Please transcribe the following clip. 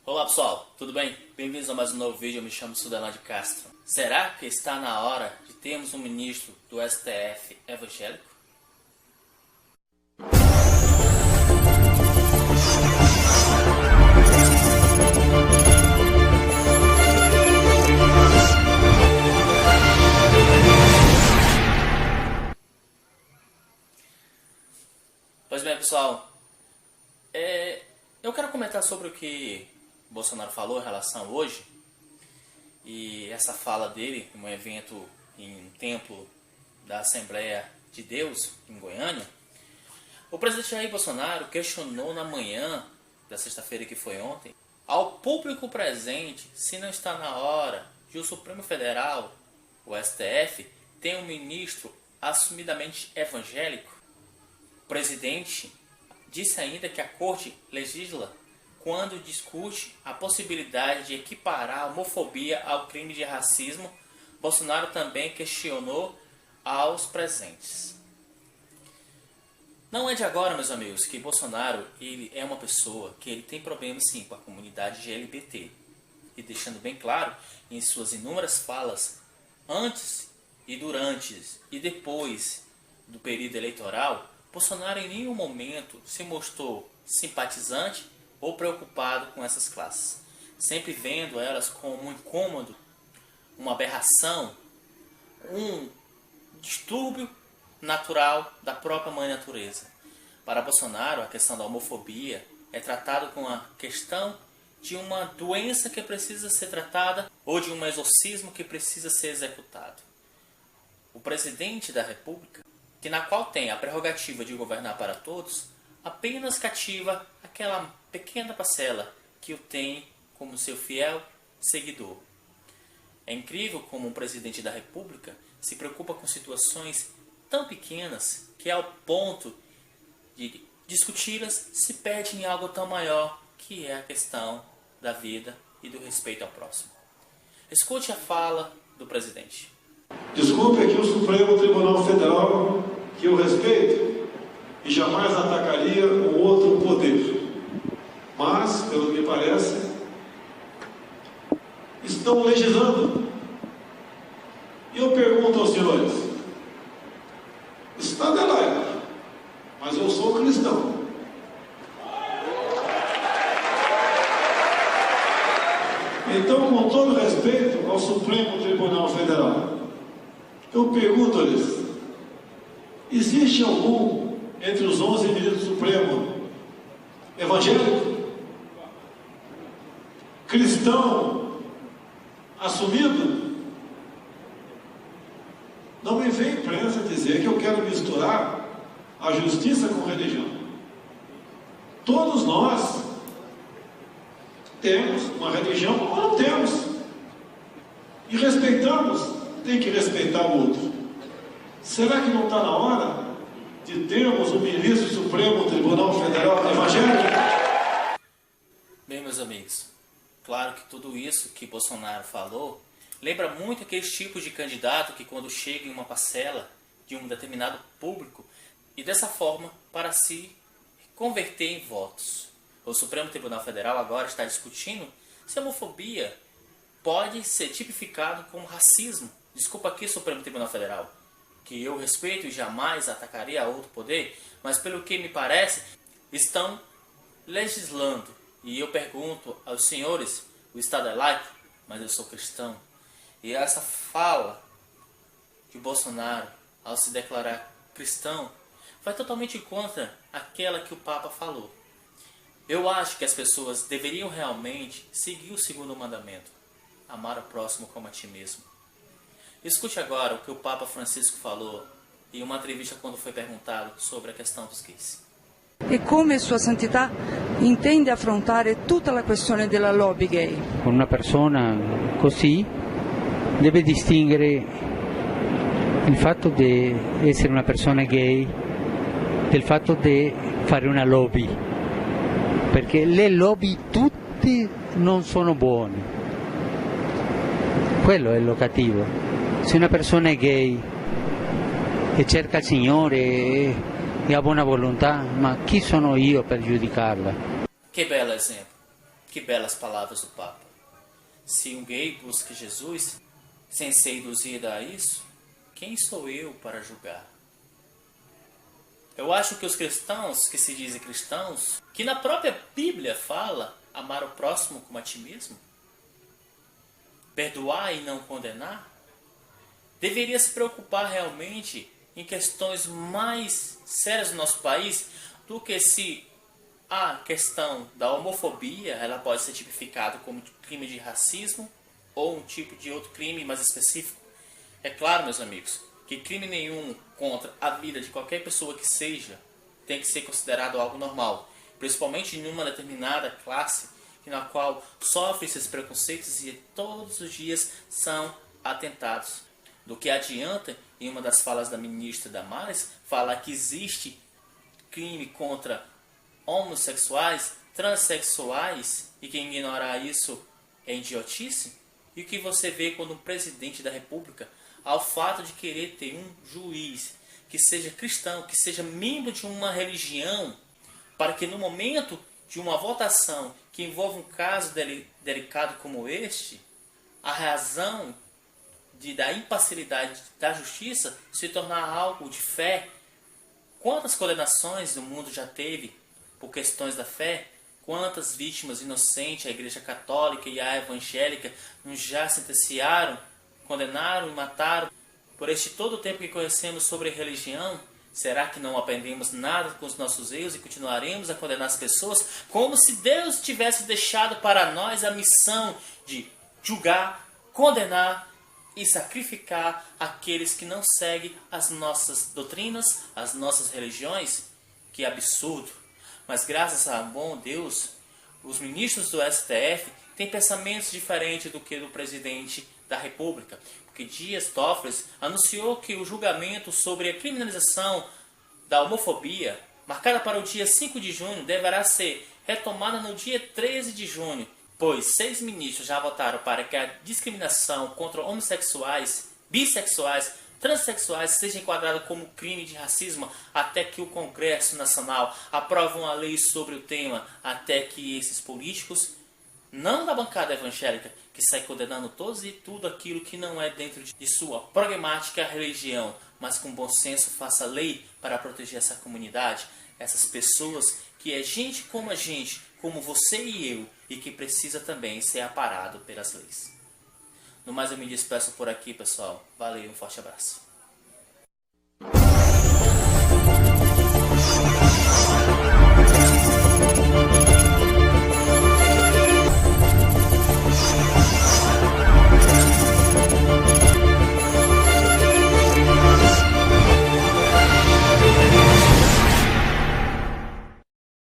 Olá pessoal, tudo bem? Bem-vindos a mais um novo vídeo, eu me chamo Sudelão de Castro. Será que está na hora de termos um ministro do STF evangélico? Pois bem pessoal, eu quero comentar sobre o que Bolsonaro falou em relação hoje e essa fala dele em um evento em um templo da Assembleia de Deus em Goiânia. O presidente Jair Bolsonaro questionou na manhã da sexta-feira, que foi ontem, ao público presente se não está na hora de o Supremo Federal, o STF, ter um ministro assumidamente evangélico. O presidente disse ainda que a Corte legisla quando discute a possibilidade de equiparar a homofobia ao crime de racismo. Bolsonaro também questionou aos presentes. Não é de agora, meus amigos, que Bolsonaro ele é uma pessoa que ele tem problemas sim com a comunidade LGBT. E deixando bem claro em suas inúmeras falas antes e durante e depois do período eleitoral, Bolsonaro em nenhum momento se mostrou simpatizante ou preocupado com essas classes, sempre vendo elas como um incômodo, uma aberração, um distúrbio natural da própria mãe natureza. Para Bolsonaro, a questão da homofobia é tratada como a questão de uma doença que precisa ser tratada ou de um exorcismo que precisa ser executado. O presidente da República, que na qual tem a prerrogativa de governar para todos, apenas cativa aquela pequena parcela que o tem como seu fiel seguidor. É incrível como um presidente da República se preocupa com situações tão pequenas que ao ponto de discuti-las se perde em algo tão maior, que é a questão da vida e do respeito ao próximo. Escute a fala do presidente. Desculpe aqui o Supremo Tribunal Federal, que eu respeito e jamais atacaria um outro poder. Mas, pelo que parece, estão legislando. E eu pergunto aos senhores, Estado é laico, mas eu sou cristão. Então, com todo respeito ao Supremo Tribunal Federal, eu pergunto-lhes, existe algum entre os 11 ministros do Supremo evangélico? Cristão assumido? Não me vem imprensa dizer que eu quero misturar a justiça com religião. Todos nós temos uma religião ou não temos. E respeitamos, tem que respeitar o outro. Será que não está na hora de termos um ministro do Supremo Tribunal Federal evangélico? Bem, meus amigos, claro que tudo isso que Bolsonaro falou lembra muito aqueles tipos de candidato que quando chega em uma parcela de um determinado público e dessa forma para se converter em votos. O Supremo Tribunal Federal agora está discutindo se a homofobia pode ser tipificado como racismo. Desculpa aqui, Supremo Tribunal Federal, que eu respeito e jamais atacaria a outro poder, mas pelo que me parece, estão legislando. E eu pergunto aos senhores, o Estado é laico, mas eu sou cristão. E essa fala de Bolsonaro, ao se declarar cristão, vai totalmente contra aquela que o Papa falou. Eu acho que as pessoas deveriam realmente seguir o segundo mandamento, amar o próximo como a ti mesmo. Escute agora o que o Papa Francisco falou em uma entrevista quando foi perguntado sobre a questão dos gays. E come Sua Santità intende affrontare tutta la questione della lobby gay? Con una persona così deve distinguere il fatto di essere una persona gay del fatto di fare una lobby, perché le lobby tutte non sono buone, quello è lo cattivo. Se una persona è gay e cerca il Signore e ha buona volontà, ma chi sono io per giudicarla? Que belo exemplo. Que belas palavras do Papa. Se um gay busca Jesus sem ser induzido a isso, quem sou eu para julgar? Eu acho que os cristãos, que se dizem cristãos, que na própria Bíblia fala amar o próximo como a ti mesmo, perdoar e não condenar, deveria se preocupar realmente em questões mais sérias do nosso país do que se a questão da homofobia ela pode ser tipificada como crime de racismo ou um tipo de outro crime mais específico. É claro, meus amigos, que crime nenhum contra a vida de qualquer pessoa que seja tem que ser considerado algo normal, principalmente em uma determinada classe na qual sofre esses preconceitos e todos os dias são atentados. Do que adianta, em uma das falas da ministra Damares, falar que existe crime contra homossexuais, transexuais, e quem ignorar isso é idiotice? E o que você vê quando um presidente da república, ao fato de querer ter um juiz que seja cristão, que seja membro de uma religião, para que no momento de uma votação que envolve um caso delicado como este, a razão da imparcialidade da justiça se tornar algo de fé. Quantas condenações o mundo já teve por questões da fé? Quantas vítimas inocentes a Igreja Católica e a Evangélica já sentenciaram, condenaram e mataram por este todo o tempo que conhecemos sobre religião? Será que não aprendemos nada com os nossos erros e continuaremos a condenar as pessoas como se Deus tivesse deixado para nós a missão de julgar, condenar e sacrificar aqueles que não seguem as nossas doutrinas, as nossas religiões? Que absurdo! Mas graças a bom Deus, os ministros do STF têm pensamentos diferentes do que do presidente da República. Porque Dias Toffoli anunciou que o julgamento sobre a criminalização da homofobia, marcada para o dia 5 de junho, deverá ser retomada no dia 13 de junho, pois 6 ministros já votaram para que a discriminação contra homossexuais, bissexuais, transexuais seja enquadrada como crime de racismo até que o Congresso Nacional aprove uma lei sobre o tema, até que esses políticos, não da bancada evangélica, que sai condenando todos e tudo aquilo que não é dentro de sua programática religião, mas com bom senso faça lei para proteger essa comunidade, essas pessoas que é gente, como você e eu, e que precisa também ser aparado pelas leis. No mais eu me despeço por aqui, pessoal. Valeu, um forte abraço.